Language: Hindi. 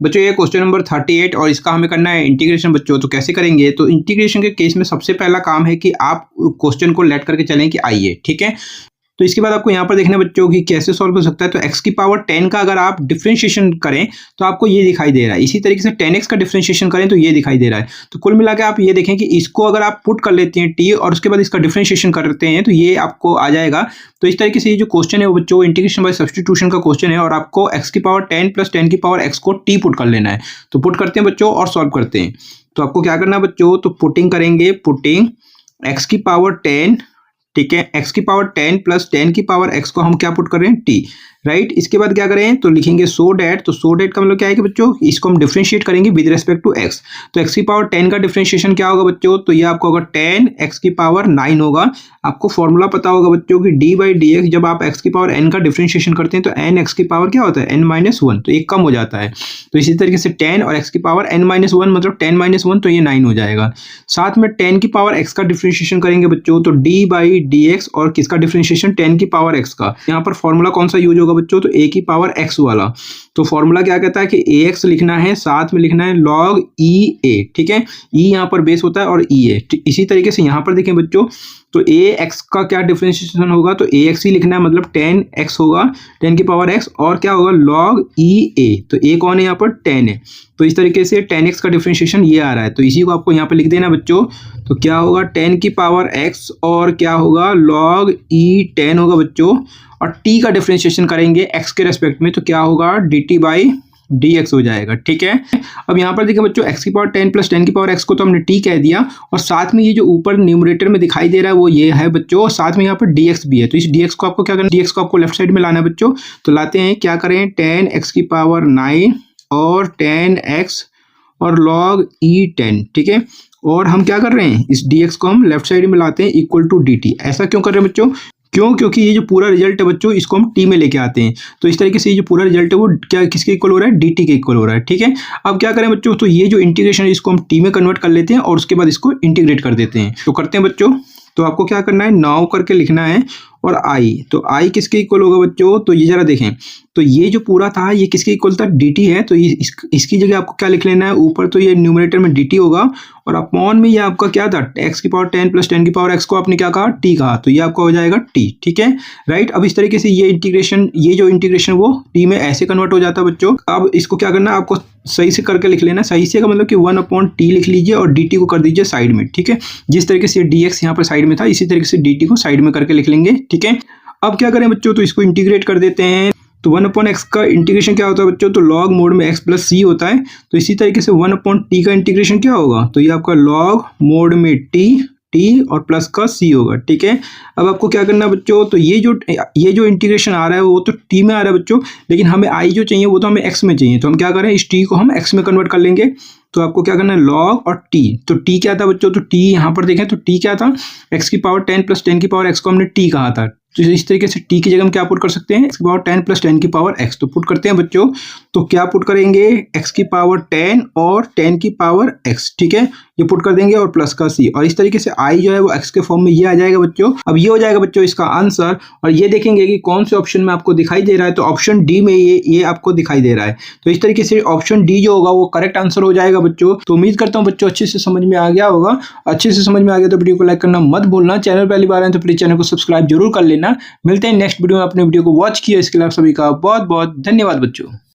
बच्चों ये क्वेश्चन नंबर 38 और इसका हमें करना है इंटीग्रेशन बच्चों। तो कैसे करेंगे? तो इंटीग्रेशन के केस में सबसे पहला काम है कि आप क्वेश्चन को लेट करके चलें कि आइए, ठीक है। तो इसके बाद आपको यहाँ पर देखना बच्चों कि कैसे सॉल्व हो सकता है। तो x की पावर 10 का अगर आप डिफरेंशिएशन करें तो आपको ये दिखाई दे रहा है। इसी तरीके से 10x का डिफरेंशिएशन करें तो ये दिखाई दे रहा है। तो कुल मिला के आप ये देखें कि इसको अगर आप पुट कर लेते हैं t और उसके बाद इसका डिफरेंशिएशन करते हैं तो ये आपको आ जाएगा। तो इस तरीके से ये जो क्वेश्चन है वो बच्चों इंटीग्रेशन बाय सब्स्टिट्यूशन का क्वेश्चन है और आपको x की पावर 10 प्लस 10 की पावर x को t पुट कर लेना है। तो पुट करते हैं बच्चों और सॉल्व करते हैं। तो आपको क्या करना है बच्चों? तो पुटिंग करेंगे, पुटिंग x की पावर 10, ठीक है, x की पावर 10 प्लस 10 की पावर x को हम क्या पुट कर रहे हैं? t, right. इसके बाद क्या करें? तो लिखेंगे सो डैट। तो सो डैट का मतलब क्या है कि बच्चों इसको हम डिफरेंशिएट करेंगे विद रिस्पेक्ट टू x। तो x की पावर 10 का डिफरेंशिएशन क्या होगा बच्चों? तो ये आपको होगा 10 x की पावर 9 होगा। आपको फॉर्मूला पता होगा बच्चों कि d बाई डी एक्स, जब आप x की पावर n का डिफरेंशिएशन करते हैं तो n x की पावर क्या होता है? n माइनस 1, तो एक कम हो जाता है। तो इसी तरीके से 10 और x की पावर n माइनस 1 मतलब 10 माइनस 1, तो ये 9 हो जाएगा। साथ में 10 की पावर x का डिफरेंशिएशन करेंगे बच्चों तो d बाई डी एक्स, और किसका डिफरेंशिएशन? 10 की पावर x का। यहाँ पर फॉर्मूला कौन सा यूज होगा बच्चों? तो a की पावर x वाला। तो फॉर्मूला क्या कहता है कि ax लिखना है, साथ में लिखना है log e a, ठीक है। e यहाँ पर बेस होता है और e a। इसी तरीके से यहाँ पर देखें बच्चों तो ax का क्या डिफरेंशिएशन होगा? तो ax ही लिखना है, मतलब 10x होगा, 10 की पावर x, और क्या होगा? log e a। तो a कौन है यहाँ पर? 10 है। तो इस तरीके से 10x का डिफरेंशिएशन ये आ रहा है। तो इसी को आपको यहाँ पर लिख देना बच्चों। तो क्या होगा? 10 की पावर x और क्या होगा? log e 10 होगा बच्चों, और t का डिफरेंशिएशन करेंगे x के रेस्पेक्ट में तो क्या होगा? dt बाई dx हो जाएगा, ठीक है। अब यहाँ पर देखिए बच्चों x की पावर 10 प्लस 10 की पावर x को तो हमने t कह दिया, और साथ में ये जो ऊपर न्यूमरेटर में दिखाई दे रहा है वो ये है बच्चों, और साथ में यहाँ पर dx भी है। तो इस dx को आपको क्या करना है? dx को आपको लेफ्ट साइड में लाना है बच्चों। तो लाते हैं, क्या करें? 10x की पावर 9 और 10x और log e 10, ठीक है। और हम क्या कर रहे हैं? इस dx को हम लेफ्ट साइड में लाते हैं इक्वल टू dt। ऐसा क्यों कर रहे हैं बच्चों? क्योंकि ये जो पूरा रिजल्ट है बच्चों इसको हम t में लेके आते हैं। तो इस तरीके से ये जो पूरा रिजल्ट है वो क्या किसके इक्वल हो रहा है? dt के इक्वल हो रहा है, ठीक है। अब क्या करें बच्चों? तो ये जो इंटीग्रेशन है इसको हम t में कन्वर्ट कर लेते हैं और उसके बाद इसको इंटीग्रेट कर देते हैं। तो करते हैं बच्चों। तो आपको क्या करना है? नाउ करके लिखना है, और i, तो i किसके इक्वल होगा बच्चों? तो ये जरा देखें, तो ये जो पूरा था ये किसके इक्वल था? dt है। तो इसकी जगह आपको क्या लिख लेना है? ऊपर तो ये न्यूमरेटर में dt होगा, और अपॉन में ये आपका क्या था? x की पावर 10 प्लस 10 की पावर x को आपने क्या कहा? t कहा। तो ये आपका हो जाएगा t, ठीक है, राइट। अब इस तरीके से ये जो इंटीग्रेशन वो t में ऐसे कन्वर्ट हो जाता है बच्चों। अब इसको क्या करना है? आपको सही से करके लिख लेना। सही से का मतलब कि 1/t लिख लीजिए और dt को कर दीजिए साइड में, ठीक है। जिस तरीके से dx यहाँ पर साइड में था इसी तरीके से dt को साइड में करके लिख लेंगे, ठीक है। अब क्या करें बच्चों? तो इसको इंटीग्रेट कर देते हैं। तो 1/x का इंटीग्रेशन क्या होता है बच्चों? तो log मोड में x प्लस c होता है। तो इसी तरीके से 1/t का इंटीग्रेशन क्या होगा? तो ये आपका log मोड में t और प्लस का c होगा, ठीक है। अब आपको क्या करना है बच्चों? तो ये जो इंटीग्रेशन आ रहा है वो तो t में आ रहा है बच्चों, लेकिन हमें i जो चाहिए वो तो हमें x में चाहिए। तो हम क्या करें? इस t को हम x में कन्वर्ट कर लेंगे। तो आपको क्या करना है? log और t। तो t क्या था बच्चों? तो t यहाँ पर देखें तो t क्या था? x की पावर 10 प्लस 10 की पावर x को हमने t कहा था। तो इस तरीके से t की जगह हम क्या पुट कर सकते हैं? x की पावर 10 प्लस 10 की पावर x। तो पुट करते हैं बच्चों। तो क्या पुट करेंगे? x की पावर 10 और 10 की पावर x, ठीक है, ये पुट कर देंगे, और प्लस का c, और इस तरीके से i जो है वो x के फॉर्म में ये आ जाएगा बच्चों। अब ये हो जाएगा बच्चों इसका आंसर, और ये देखेंगे कि कौन से ऑप्शन में आपको दिखाई दे रहा है। तो ऑप्शन डी में ये आपको दिखाई दे रहा है। तो इस तरीके से ऑप्शन डी जो होगा वो करेक्ट आंसर हो जाएगा बच्चों। तो उम्मीद करता हूँ बच्चों अच्छे से समझ में आ गया होगा। अच्छे से समझ में आ गया तो वीडियो को लाइक करना मत भूलना। चैनल पहली बार आए तो प्लीज चैनल को सब्सक्राइब जरूर कर लेना। मिलते हैं नेक्स्ट वीडियो में। अपने वीडियो को वॉच किया इसके लिए आप सभी का बहुत बहुत धन्यवाद बच्चों।